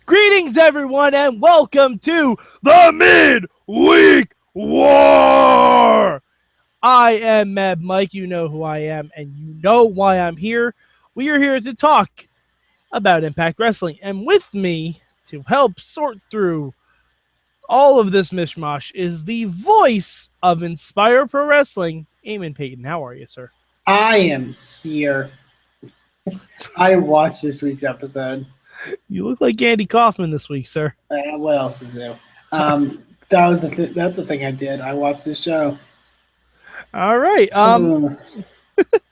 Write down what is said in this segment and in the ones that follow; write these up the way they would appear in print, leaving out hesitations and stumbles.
Greetings, everyone, and welcome to the Midweek War. I am Mad Mike. You know who I am, and you know why I'm here. We are here to talk about Impact Wrestling, and with me to help sort through all of this mishmash is the voice of Inspire Pro Wrestling, Eamon Payton. How are you, sir? I am here. I watched this week's episode. You look like Andy Kaufman this week, sir. What else is new? That's the thing I did. I watched this show. All right.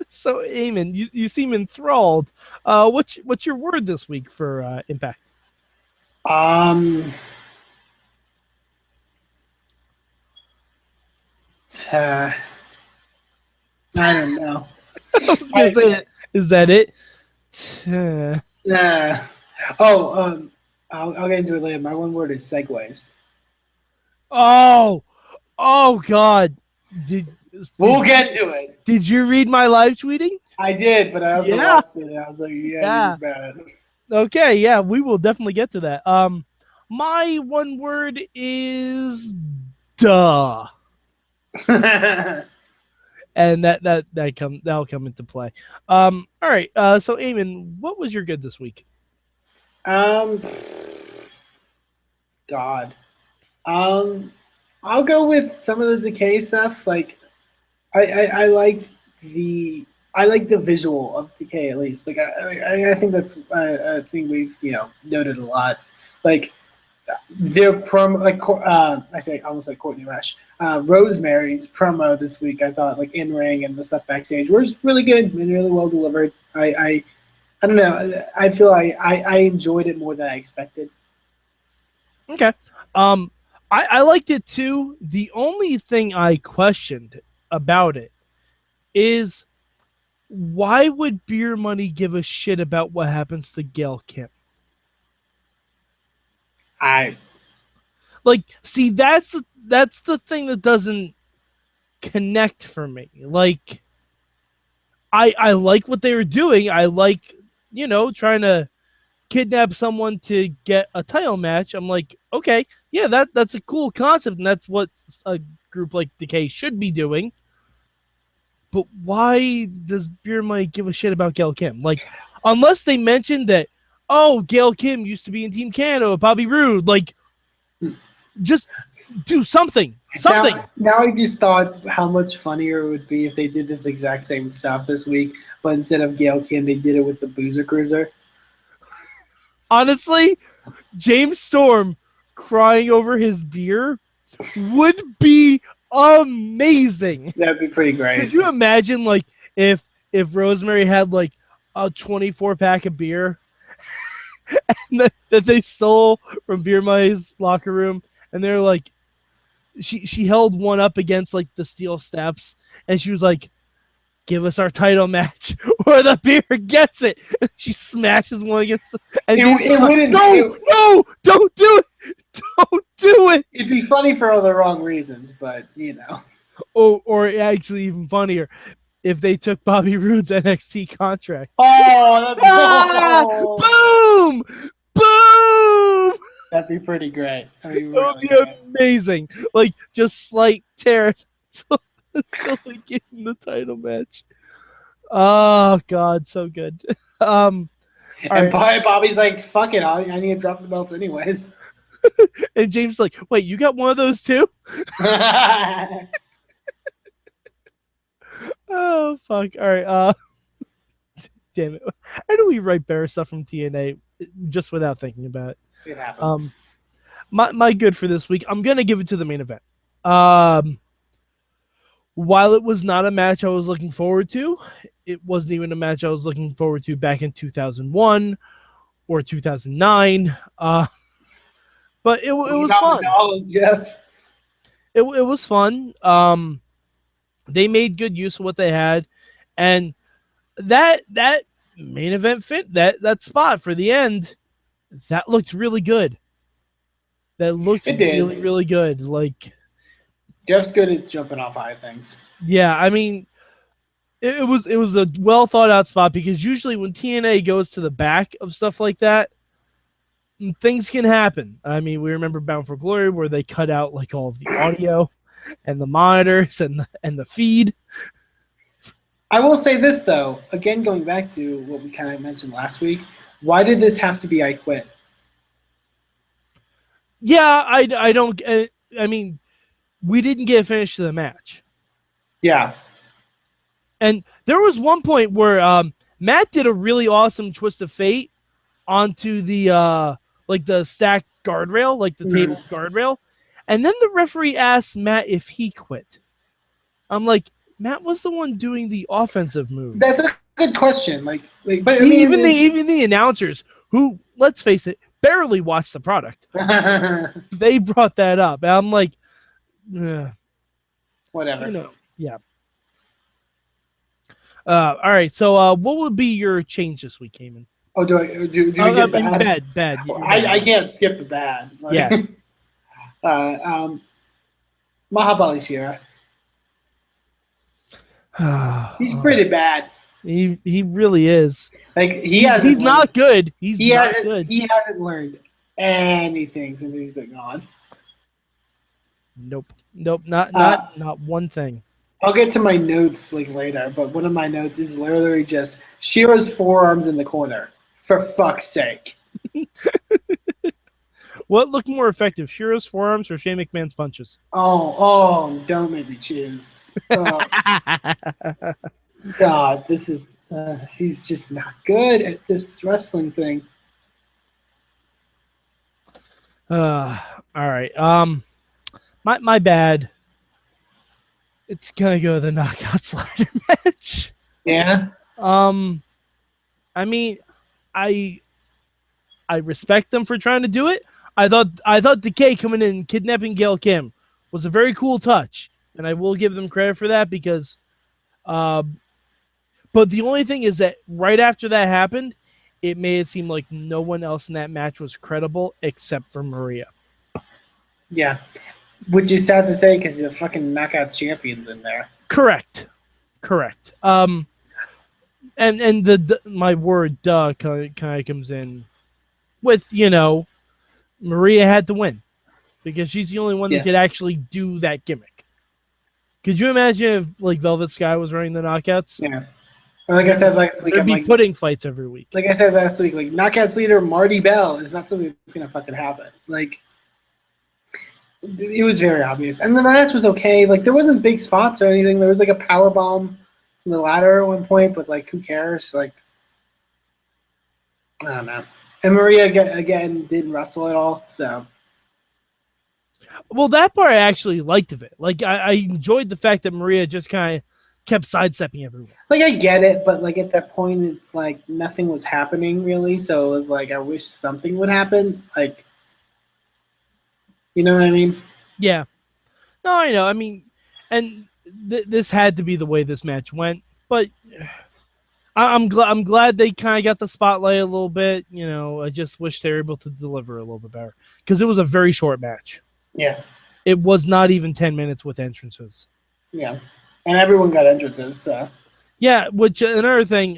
So, Eamon, you seem enthralled. What's your word this week for Impact? I don't know. I was gonna say it. Is that it? I'll get into it later. My one word is segues. Oh God! We'll get to it. Did you read my live tweeting? I did, but I also watched it. And I was like, yeah. Bad. Okay, yeah, we will definitely get to that. My one word is duh. And that'll come into play. All right. So Eamon, what was your good this week? God. I'll go with some of the Decay stuff. Like, I like the visual of Decay at least. Like, I think that's a thing we've noted a lot. Like, their promo, like I almost like Courtney Rush. Rosemary's promo this week, I thought, like in ring and the stuff backstage was really good and really well delivered. I don't know. I feel I enjoyed it more than I expected. Okay. I liked it too. The only thing I questioned about it is why would Beer Money give a shit about what happens to Gail Kim? See, that's the thing that doesn't connect for me. Like, I like what they were doing. I like, trying to kidnap someone to get a title match. I'm like, okay, yeah, that's a cool concept, and that's what a group like Decay should be doing. But why does Beer Money give a shit about Gail Kim? Like, unless they mentioned that, oh, Gail Kim used to be in Team Canada with Bobby Roode, like, just do something. Now I just thought how much funnier it would be if they did this exact same stuff this week, but instead of Gail Kim, they did it with the Boozer Cruiser. Honestly, James Storm crying over his beer would be amazing. That'd be pretty great. Could you imagine, like, if Rosemary had like a 24-pack of beer and that they stole from Beer Money's locker room, and they're like, she held one up against like the steel steps, and she was like, "Give us our title match, or the beer gets it." And she smashes one against the, and no, don't do it. It'd be funny for all the wrong reasons, but or actually even funnier if they took Bobby Roode's NXT contract. Oh, boom! That'd be pretty great. That would be amazing. Like, just slight tears until they get in the title match. Oh God, so good. And Bobby's like, "Fuck it, I need to drop the belts anyways." And James is like, "Wait, you got one of those too?" Oh fuck! All right. Damn it! How do we write better stuff from TNA just without thinking about it? It happens. My good for this week, I'm gonna give it to the main event. While it was not a match I was looking forward to, it wasn't even a match I was looking forward to back in 2001 or 2009. But it was fun. Jeff. It was fun. They made good use of what they had, and that main event fit that spot for the end. That looked really good. That looked really, really good. Like, Jeff's good at jumping off high things. Yeah, I mean, it was a well thought out spot, because usually when TNA goes to the back of stuff like that, things can happen. I mean, we remember Bound for Glory where they cut out like all of the audio and the monitors and the feed. I will say this though, again going back to what we kind of mentioned last week. Why did this have to be I Quit? Yeah, I don't. I mean, we didn't get a finish to the match. Yeah. And there was one point where Matt did a really awesome twist of fate onto the like the stack guardrail, like the table guardrail, and then the referee asked Matt if he quit. I'm like, Matt was the one doing the offensive move. That's a good question. But I mean, even the announcers, who, let's face it, barely watched the product, they brought that up. And I'm like, whatever. You know, yeah. All right. So, what would be your change this week, Eamon? Oh, do we get bad? Bad. I can't skip the bad. Yeah. Mahabali Shira. He's pretty bad. He really is. Like he's not good. He hasn't learned anything since he's been gone. Nope. Not one thing. I'll get to my notes later, but one of my notes is literally just Shira's forearms in the corner. For fuck's sake. What looked more effective, Shira's forearms or Shane McMahon's punches? Oh, don't make me choose. God, this is he's just not good at this wrestling thing. All right. My bad. It's gonna go to the knockout slider match. Yeah. I mean, I respect them for trying to do it. I thought Decay coming in and kidnapping Gail Kim was a very cool touch, and I will give them credit for that because, but the only thing is that right after that happened, it made it seem like no one else in that match was credible except for Maria. Yeah, which is sad to say because the fucking knockout champions in there. Correct. And the my word duh kind of comes in with, Maria had to win because she's the only one that could actually do that gimmick. Could you imagine if Velvet Sky was running the knockouts? Yeah. Like I said last week, there'd be pudding fights every week. Like I said last week, knockouts leader Marty Bell is not something that's gonna fucking happen. It was very obvious, and the match was okay. There wasn't big spots or anything. There was a power bomb from the ladder at one point, but who cares? I don't know. And Maria again didn't wrestle at all, so. Well, that part I actually liked of it. I enjoyed the fact that Maria just kind of kept sidestepping everyone. I get it, but at that point, it's nothing was happening really. So it was I wish something would happen. You know what I mean? Yeah. No, I know. I mean, and this had to be the way this match went, but I'm glad they kind of got the spotlight a little bit. I just wish they were able to deliver a little bit better because it was a very short match. Yeah. It was not even 10 minutes with entrances. Yeah. And everyone got entrances, so. Yeah, which another thing,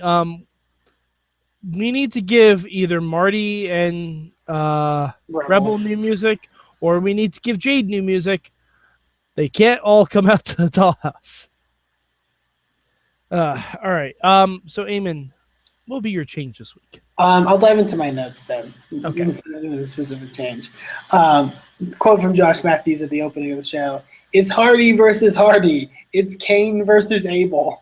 we need to give either Marty and Rebel new music, or we need to give Jade new music. They can't all come out to the dollhouse. All right. So, Eamon, what will be your change this week? I'll dive into my notes then. Okay. Instead of a specific change. Quote from Josh Matthews at the opening of the show. It's Hardy versus Hardy. It's Kane versus Abel.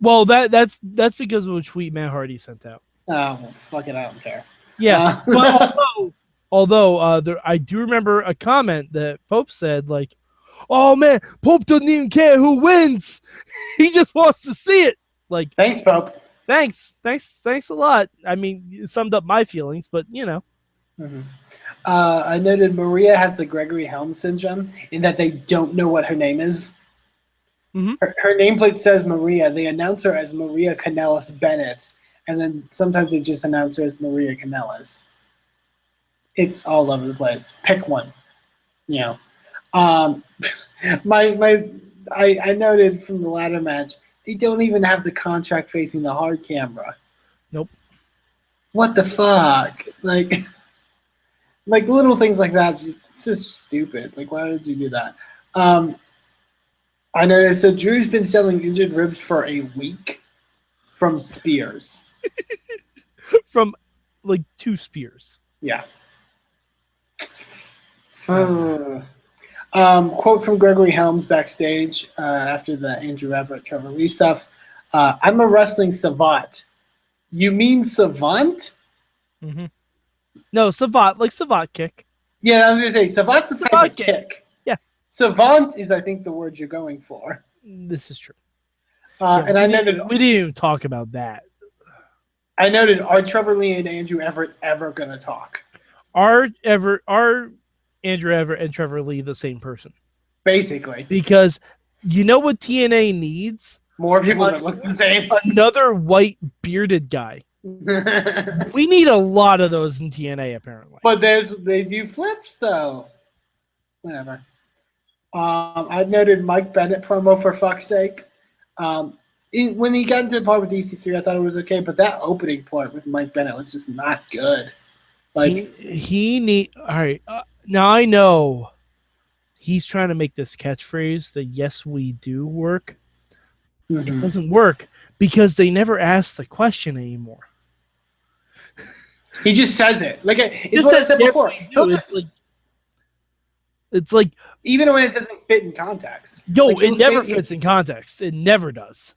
Well, that's because of a tweet Matt Hardy sent out. Oh, well, fuck it. I don't care. Yeah. But although I do remember a comment that Pope said, oh, man, Pope doesn't even care who wins. He just wants to see it. Thanks, Pope. Thanks a lot. I mean, you summed up my feelings, but Mm-hmm. I noted Maria has the Gregory Helms syndrome in that they don't know what her name is. Mm-hmm. Her nameplate says Maria. They announce her as Maria Kanellis Bennett, and then sometimes they just announce her as Maria Kanellis. It's all over the place. Pick one. I noted from the ladder match, they don't even have the contract facing the hard camera. Nope. what the fuck? Like little things like that. It's just stupid. Like, why would you do that? I noticed. So Drew's been selling injured ribs for a week from Spears. From like 2 spears. Yeah. Quote from Gregory Helms backstage after the Andrew Everett, Trevor Lee stuff. I'm a wrestling savant. You mean savant? Mm-hmm. No, savant, like savant kick. Yeah, I was going to say, savant's a type of kick. Yeah. Savant is, I think, the word you're going for. This is true. And I noted... We didn't even talk about that. I noted, are Trevor Lee and Andrew Everett ever going to talk? Are Andrew Everett and Trevor Lee the same person? Basically. Because you know what TNA needs? More people that look the same. Another white bearded guy. We need a lot of those in TNA, apparently. But they do flips, though. Whatever. I noted Mike Bennett promo, for fuck's sake. When he got into the part with EC3, I thought it was okay, but that opening part with Mike Bennett was just not good. Like all right. Now I know he's trying to make this catchphrase, the "yes we do" work. It doesn't work because they never ask the question anymore. He just says it. Like it's what I said before. It's like even when it doesn't fit in context. Yo, like it never fits in context. It never does.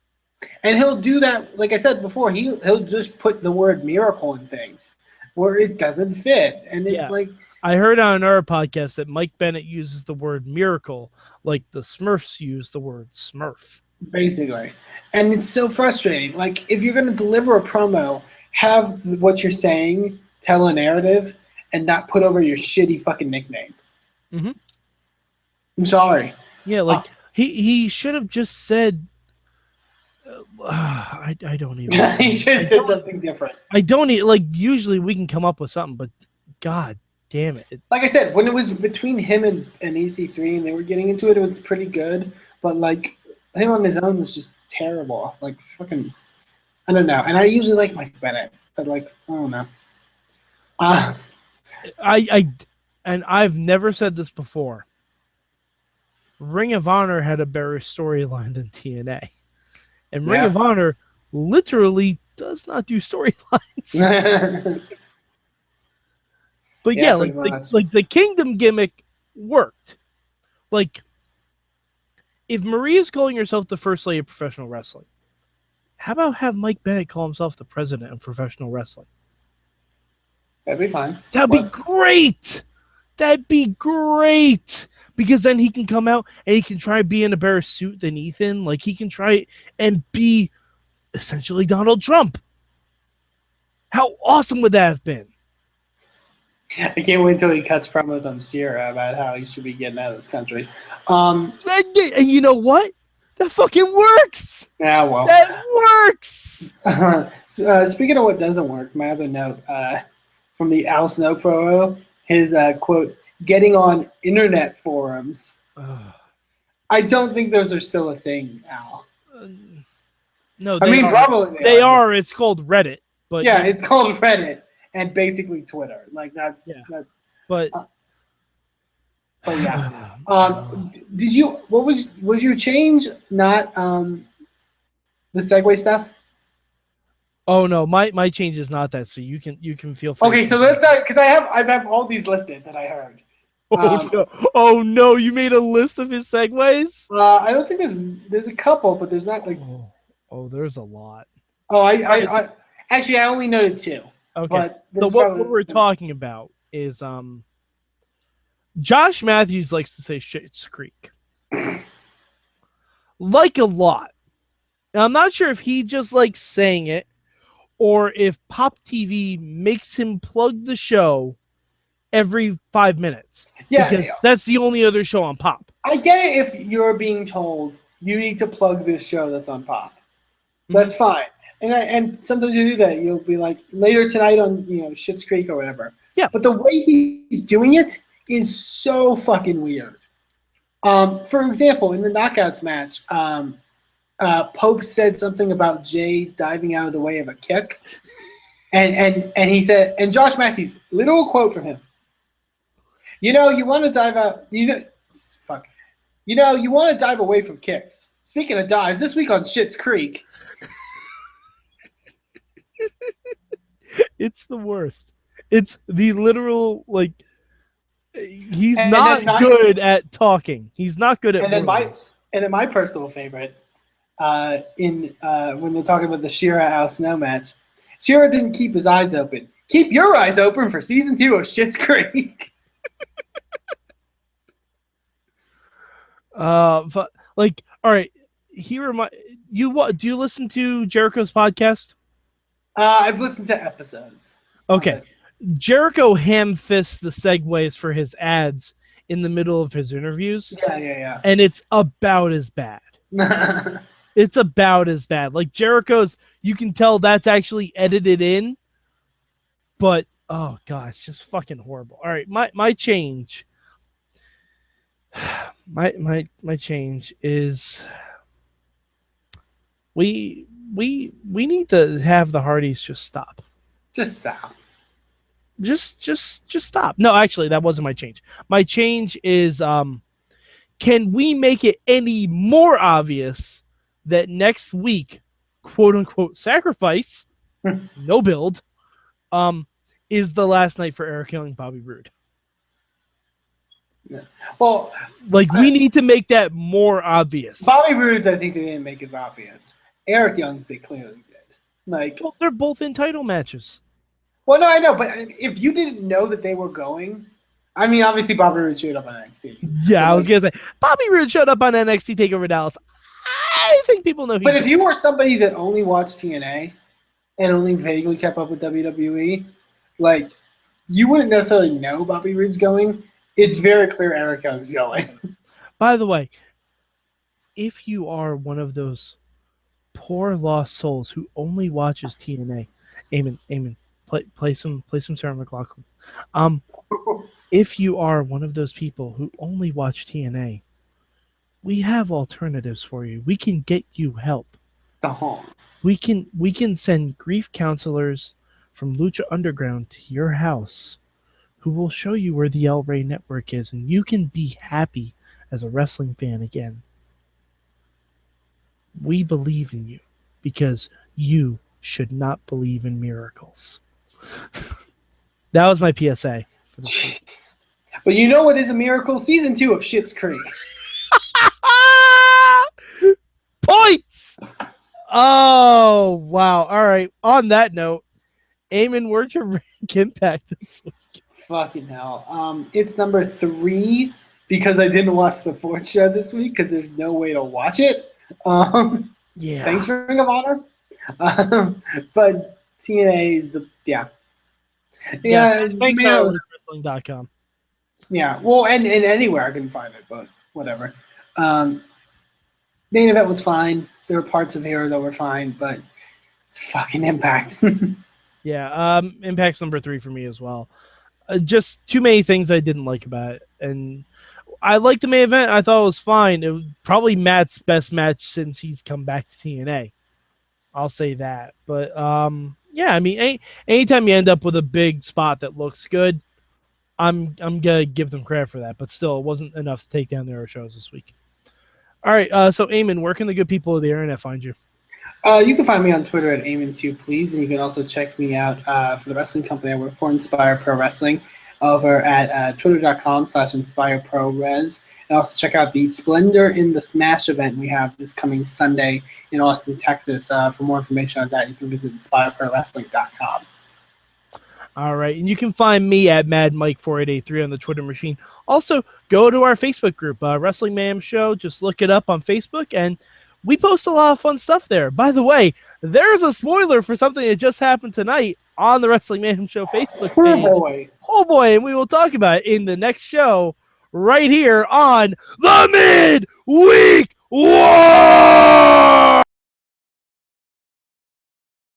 And he'll do that, like I said before, he'll just put the word miracle in things where it doesn't fit. And it's like I heard on our podcast that Mike Bennett uses the word miracle like the Smurfs use the word Smurf. Basically. And it's so frustrating. Like, if you're going to deliver a promo, have what you're saying tell a narrative and not put over your shitty fucking nickname. Mm-hmm. I'm sorry. Yeah, like, he should have just said... I don't even... He should have said something different. I don't even... Like, usually we can come up with something, but God damn it. Like I said, when it was between him and EC3 and they were getting into it, it was pretty good. But, like... him on his own was just terrible. Like, fucking, I don't know. And I usually like Mike Bennett, but like, I don't know. And I've never said this before. Ring of Honor had a better storyline than TNA, and Ring of Honor literally does not do storylines. But yeah, like the Kingdom gimmick worked. Like, if Maria's calling herself the First Lady of Professional Wrestling, how about have Mike Bennett call himself the President of Professional Wrestling? That'd be fine. That'd be great. That'd be great. Because then he can come out and he can try and be in a better suit than Ethan. Like, he can try and be essentially Donald Trump. How awesome would that have been? I can't wait until he cuts promos on Shira about how he should be getting out of this country. And you know what? That fucking works. Yeah, well. That works. Speaking of what doesn't work, my other note from the Al Snow promo, his quote, getting on internet forums. I don't think those are still a thing, Al. No, I mean, probably they are. It's called Reddit. But yeah, it's called Reddit. And basically Twitter, like that's. But yeah. Did you? What was your change? Not the segue stuff. Oh no, my change is not that. So you can feel free. Okay, so let's because I have all these listed that I heard. Oh no! You made a list of his segues. I don't think there's a couple, but there's not like. Oh, there's a lot. Oh, I actually I only noted 2. Okay. So what we're talking about is Josh Matthews likes to say Schitt's Creek. Like a lot. Now, I'm not sure if he just likes saying it or if Pop TV makes him plug the show every 5 minutes. Yeah. Because that's the only other show on Pop. I get it if you're being told you need to plug this show that's on Pop. That's fine. And sometimes you do that. You'll be like, later tonight on, Schitt's Creek or whatever. Yeah. But the way he's doing it is so fucking weird. For example, in the Knockouts match, Pope said something about Jay diving out of the way of a kick. And he said, and Josh Matthews, literal quote from him. You want to dive out. Fuck. You want to dive away from kicks. Speaking of dives, this week on Schitt's Creek. It's the worst. It's the literal, like, he's not good at talking. He's not good at words. And then my personal favorite, when they're talking about the Shira Al Snow match, Shira didn't keep his eyes open. Keep your eyes open for season 2 of Schitt's Creek. Like, all right, do you listen to Jericho's podcast? I've listened to episodes. Okay. Jericho ham-fists the segues for his ads in the middle of his interviews. Yeah. And it's about as bad. It's about as bad. Like, Jericho's, you can tell that's actually edited in, but, oh, God, it's just fucking horrible. All right, my change. My change is we need to have the Hardys just stop. Just stop. Just stop. No, actually, that wasn't my change. My change is can we make it any more obvious that next week, quote unquote, sacrifice, no build, is the last night for Eric Young and Bobby Roode. Yeah. Well, like, we need to make that more obvious. Bobby Roode's, I think they didn't make as obvious. Eric Young's, they clearly did. Like, well, they're both in title matches. Well, no, I know, but if you didn't know that they were going, I mean, obviously Bobby Roode showed up on NXT. Yeah, I was gonna say Bobby Roode showed up on NXT Takeover Dallas. I think people know. But if you were somebody that only watched TNA and only vaguely kept up with WWE, like, you wouldn't necessarily know Bobby Roode's going. It's very clear Eric Young's going. By the way, if you are one of those poor lost souls who only watches TNA, Eamon, play some Sarah McLachlan. If you are one of those people who only watch TNA, we have alternatives for you. We can get you help. We can send grief counselors from Lucha Underground to your house, who will show you where the El Rey Network is, and you can be happy as a wrestling fan again. We believe in you because you should not believe in miracles. That was my PSA for this week. But you know what is a miracle? Season 2 of Schitt's Creek. Points! Oh, wow. All right. On that note, Eamon, where'd you rank Impact this week? Fucking hell. It's number 3 because I didn't watch the 4th show this week because there's no way to watch it. Yeah. Thanks, Ring of Honor. But TNA is the Yeah. Thanks, wrestling.com. Yeah. Well, and anywhere I can find it, but whatever. Main event was fine. There were parts of here that were fine, but it's fucking Impact. Yeah. Impact's number 3 for me as well. Just too many things I didn't like about it. And I liked the main event. I thought it was fine. It was probably Matt's best match since he's come back to TNA. I'll say that. But, yeah, I mean, anytime you end up with a big spot that looks good, I'm going to give them credit for that. But still, it wasn't enough to take down their shows this week. All right, so Eamon, where can the good people of the internet find you? You can find me on Twitter at Eamon2Please, and you can also check me out for the wrestling company I work for, Inspire Pro Wrestling, over at twitter.com/InspireProRes. And also check out the Splendor in the Smash event we have this coming Sunday in Austin, Texas. For more information on that, you can visit InspireProWrestling.com. All right, and you can find me at MadMike4883 on the Twitter machine. Also, go to our Facebook group, Wrestling Mayhem Show. Just look it up on Facebook, and we post a lot of fun stuff there. By the way, there's a spoiler for something that just happened tonight on the Wrestling Mayhem Show Facebook page. Oh boy, and we will talk about it in the next show right here on the Midweek War!